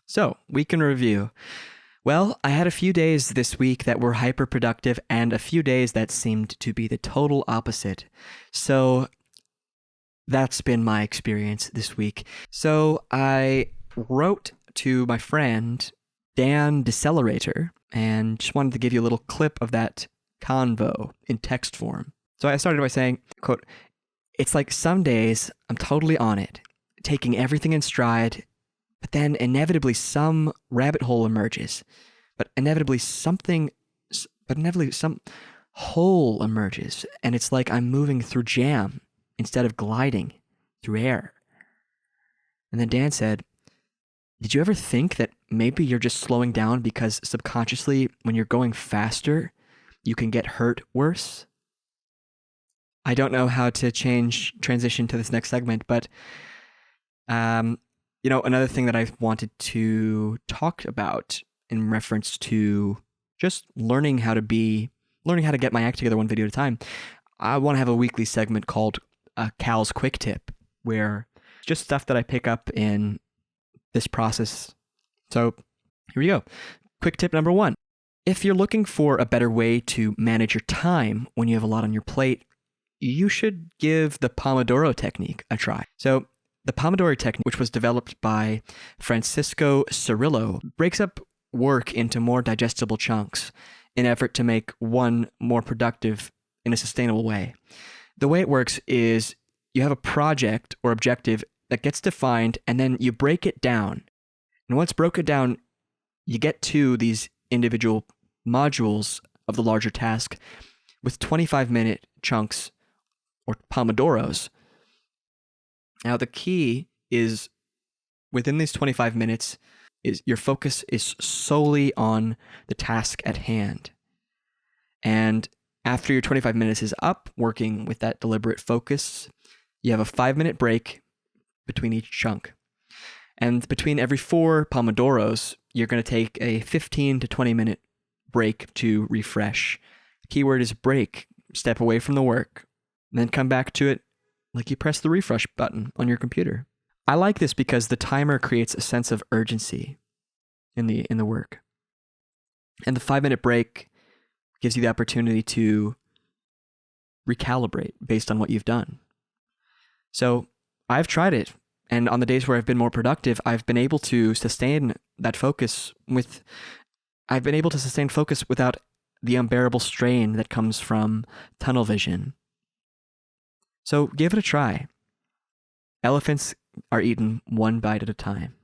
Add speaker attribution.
Speaker 1: So, week in review. Well, I had a few days this week that were hyper productive and a few days that seemed to be the total opposite. So, that's been my experience this week. So, I wrote to my friend, Dan Decelerator, and just wanted to give you a little clip of that convo in text form. So, I started by saying, quote, "It's like some days I'm totally on it, taking everything in stride, but then inevitably some rabbit hole emerges. But inevitably some hole emerges, and it's like I'm moving through jam instead of gliding through air." And then Dan said, "Did you ever think that maybe you're just slowing down because subconsciously when you're going faster, you can get hurt worse?" I don't know how to transition to this next segment, but another thing that I wanted to talk about in reference to just learning how to get my act together one video at a time. I want to have a weekly segment called Cal's Quick Tip, where just stuff that I pick up in this process. So here we go. Quick tip number 1. If you're looking for a better way to manage your time when you have a lot on your plate, you should give the Pomodoro Technique a try. So the Pomodoro Technique, which was developed by Francesco Cirello, breaks up work into more digestible chunks in an effort to make one more productive in a sustainable way. The way it works is you have a project or objective that gets defined, and then you break it down. And once broken down, you get to these individual modules of the larger task with 25-minute chunks or Pomodoros. Now, the key is within these 25 minutes, is your focus is solely on the task at hand. And after your 25 minutes is up, working with that deliberate focus, you have a 5-minute break between each chunk. And between every 4 Pomodoros, you're going to take a 15 to 20-minute break to refresh. The keyword is break. Step away from the work, and then come back to it like you press the refresh button on your computer. I like this because the timer creates a sense of urgency in the work. And the 5-minute break gives you the opportunity to recalibrate based on what you've done. So I've tried it, and on the days where I've been more productive, I've been able to sustain that focus without the unbearable strain that comes from tunnel vision. So give it a try. Elephants are eaten one bite at a time.